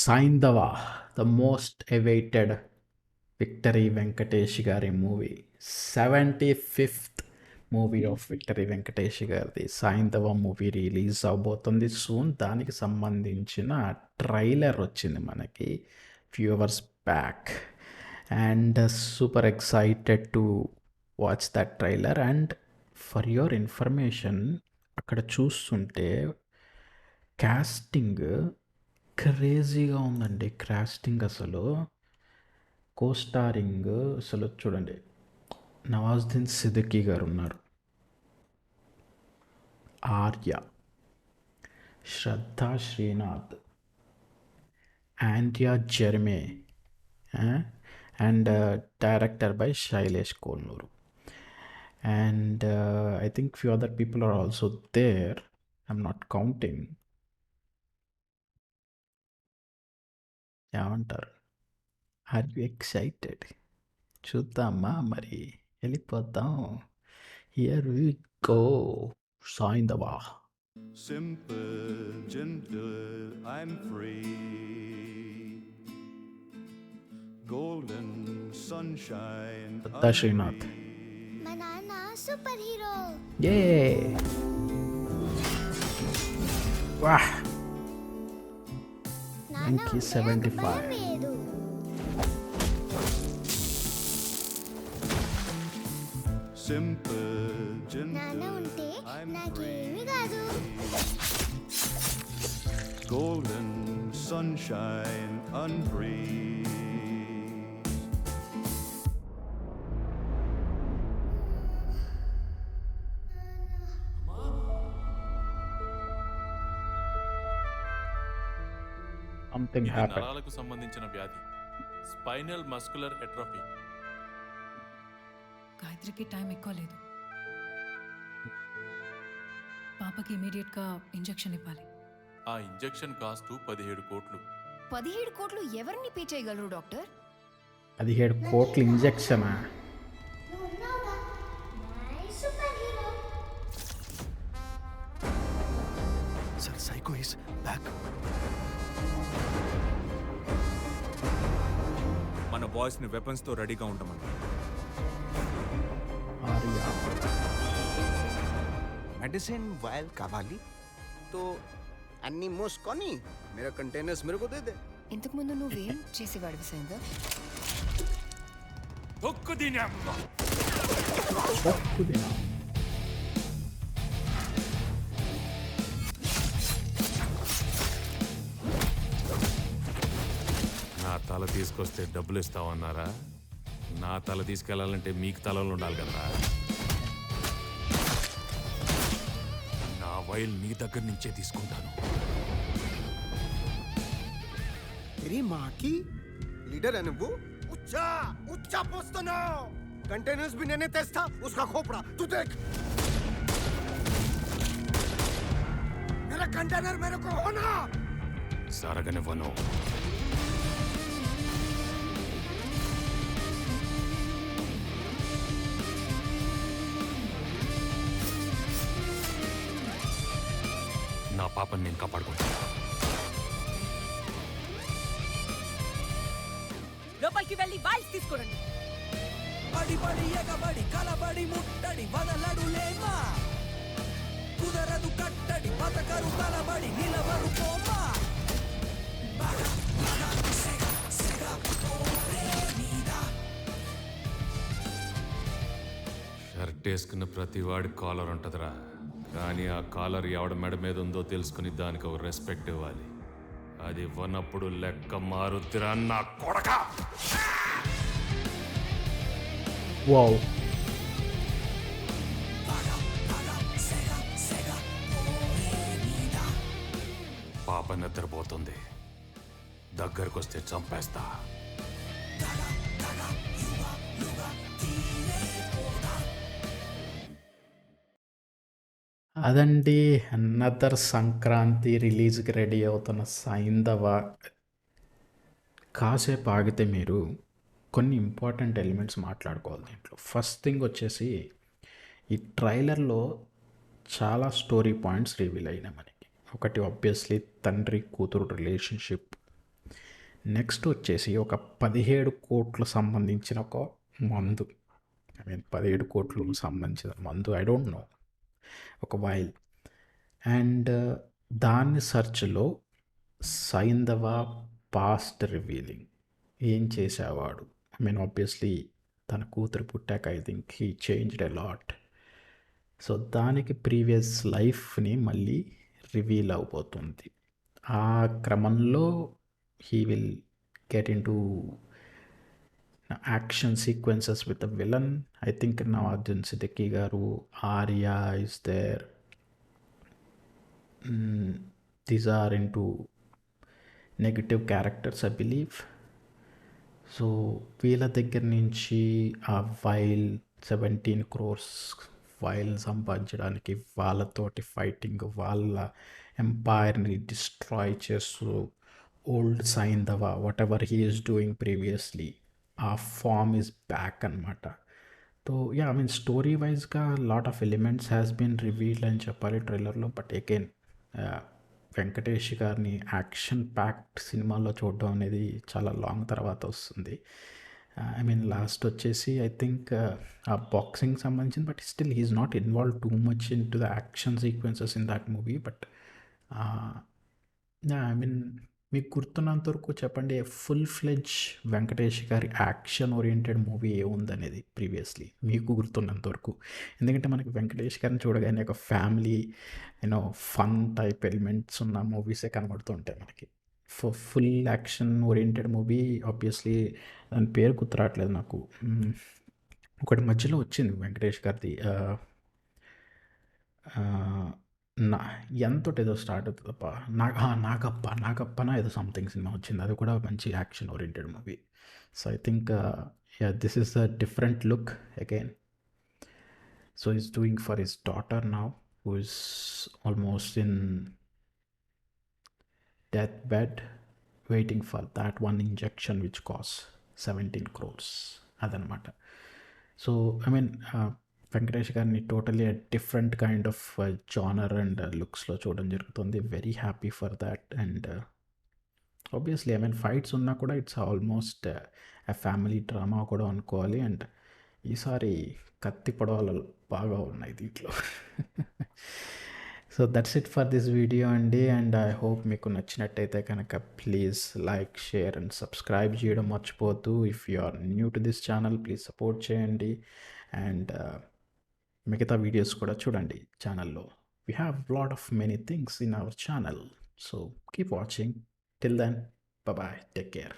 సైంధవ the most awaited victory Venkatesh గారి movie 75th movie of victory Venkatesh గారిది సైంధవ మూవీ రిలీజ్ అవబోతుంది సూన్. దానికి సంబంధించిన ట్రైలర్ వచ్చింది మనకి few hours back and super excited to watch that trailer. And for your information, అక్కడ చూస్తుంటే కాస్టింగ్ క్రేజీగా ఉందండి. కాస్టింగ్ అసలు కోస్టారింగ్ అసలు చూడండి, నవాజుద్దీన్ సిద్దికీ గారు ఉన్నారు, Arya, Shraddha Srinath, Andrea Jeremiah and director by Sailesh Kolanu. And I think few other people are also there. I'm not counting. ఏమంటారు? Are you excited? చూద్దామా మరి, వెళ్ళిపోద్దాం. Here we go. Saindhav. Simple, gentle, I'm free. Golden sunshine. Shraddha Srinath. మా నాన్న సూపర్ హీరో. ఏ వాహ్. నాన్న Thank you, ఉంటే 75. నాకు భయం వేయదు. Simple, నాన్న gentle, ఉంటే I'm నాకేమీ free. కాదు. Golden sunshine, unbreathed. సంథింగ్ ఇది హ్యాపెన్. నరాలకు సంబంధించిన వ్యాధి, స్పైనల్ మస్కులర్ ఎట్రోఫీ. గాయత్రికి టైం ఎక్కువ లేదు. పాపకి ఇమీడియట్గా ఇంజెక్షన్ ఇవ్వాలి. ఆ ఇంజెక్షన్ కాస్ట్ 17 కోట్లు. 17 కోట్లు ఎవరిని పే చేయగలరు డాక్టర్? 17 కోట్ల ఇంజెక్షనా? నువ్వు ఉన్నావుగా, my super hero. Sir, Psycho is back. మన బాయ్స్ ని వెపన్స్ తో రెడీగా ఉండమని. ఆర్య. मेडिसिन वायल कावाली तो अन्नी मोस्कोनी मेरा कंटेनर्स मेरे को दे दे. ఇంతకు ముందు నువ్వేం చేసేవాడివి సైందర్? ఒక్కుదిన. నా తల తీసుకొస్తే డబ్బులు ఇస్తావన్నారా? నా తల తీసుకెళ్లాలంటే మీకు తలలో ఉండాలి కదా. నా వైల్ నీ దగ్గర నుంచే తీసుకుంటాను. तेरी माँ की लीडर है वो. उच्चा उच्चा पोस्तो ना. कंटेनर्स भी मैंने तेस्ता उसका खोपड़ा तू देख. मेरा कंटेनर मेरे को होना. జరగనివ్వను. నా పాపని నేను కాపాడుకుంటాను. లోపలికి వెళ్ళి వాయిస్ తీసుకోండి. బడి బడి ఎగబడి కలబడి ముట్టడి వదలడులేమా, కుదరదు కట్టడి బతకరు కలబడి నిలవరు పోమా. షర్ట్ వేసుకున్న ప్రతి వాడి కాలర్ ఉంటుందిరా, కానీ ఆ కాలర్ ఎవడ మెడ మీద ఉందో తెలుసుకుని దానికి ఒక రెస్పెక్ట్ ఇవ్వాలి. అది ఇవ్వనప్పుడు లెక్క మారుద్దిరా నా కొడక. వావ్. పాప నిద్రపోతుంది, దగ్గరకు వస్తే చంపేస్తా. అదండి అన్నదర్ సంక్రాంతి రిలీజ్కి రెడీ అవుతున్న సైంధవ. కాసేపు ఆగితే మీరు కొన్ని ఇంపార్టెంట్ ఎలిమెంట్స్ మాట్లాడుకోవాలి దీంట్లో. ఫస్ట్ థింగ్ వచ్చేసి ఈ ట్రైలర్లో చాలా స్టోరీ పాయింట్స్ రివీల్ అయినాయి మనకి. ఒకటి ఆబ్వియస్లీ తండ్రి కూతురు రిలేషన్షిప్, నెక్స్ట్ వచ్చేసి ఒక 17 కోట్లు సంబంధించిన ఒక మందు. ఐ మీన్ 17 కోట్లు సంబంధించిన మందు, ఐ డోంట్ నో, ఒక వైల్. అండ్ దాని సర్చ్లో సైంధవ పాస్ట్ రివీలింగ్ ఏం చేసేవాడు. ఐ మీన్ ఆబ్వియస్లీ తన కూతురు పుట్టాక I think he changed a lot. So దానికి ప్రీవియస్ లైఫ్ని మళ్ళీ రివీల్ అవబోతుంది. ఆ క్రమంలో he will get into action sequences with the villain. I think Nawazuddin Siddiqui garu, Arya is there. These are into negative characters, I believe. So వీళ్ళ దగ్గర నుంచి ఆ వైల్ 17 crores వైల్ సంపాదించడానికి వాళ్ళతోటి ఫైటింగ్, వాళ్ళ ఎంపైర్ని డిస్ట్రాయ్ చేస్తూ old Saindhav whatever he is doing previously ఆ ఫామ్ ఈజ్ బ్యాక్ అనమాట. So yeah, I mean story వైజ్గా lot of elements has been revealed అని చెప్పాలి ట్రైలర్లో. బట్ అగైన్ వెంకటేష్ గారిని యాక్షన్ ప్యాక్డ్ సినిమాలో చూడడం అనేది చాలా లాంగ్ తర్వాత వస్తుంది. ఐ మీన్ లాస్ట్ వచ్చేసి ఐ థింక్ ఆ బాక్సింగ్ సంబంధించింది, but still he is not involve too much into the action sequences in that movie. But I mean మీకు గుర్తున్నంత వరకు చెప్పండి, ఫుల్ ఫ్లెడ్జ్ వెంకటేష్ గారి యాక్షన్ ఓరియంటెడ్ మూవీ ఏముందనేది ప్రీవియస్లీ మీకు గుర్తున్నంత వరకు. ఎందుకంటే మనకి వెంకటేష్ గారిని చూడగానే ఒక ఫ్యామిలీ ఫన్ టైప్ ఎలిమెంట్స్ ఉన్న మూవీసే కనబడుతూ ఉంటాయి మనకి. Full action oriented movie obviously దాని పేరు గుర్తురావట్లేదు నాకు. ఒకటి మధ్యలో వచ్చింది వెంకటేష్ గారిది, ఎంతో ఏదో స్టార్ట్ అవుతుందప్ప, నాగప్పన ఏదో సంథింగ్ సినిమా వచ్చింది, అది కూడా మంచి action oriented movie. So I think this is a different look again. So is doing for his daughter now who is almost in death bed waiting for that one injection which cost 17 crores అదనమాట. So I mean Venkatesh గారిని totally different kind of genre and లుక్స్లో చూడడం జరుగుతుంది. Very happy for that. And obviously I mean fights ఉన్నా కూడా it's almost a family drama కూడా అనుకోవాలి. And ఈసారి కత్తి పొడవలు బాగా ఉన్నాయి దీంట్లో. So that's it for this video అండి. అండ్ ఐ హోప్ మీకు నచ్చినట్టయితే కనుక please like, share and subscribe చేయడం మర్చిపోవద్దు. If you are new to this channel please support చేయండి. అండ్ మిగతా వీడియోస్ కూడా చూడండి ఛానల్లో. We have lot of many things in our channel. So keep watching. Till then, bye, take care.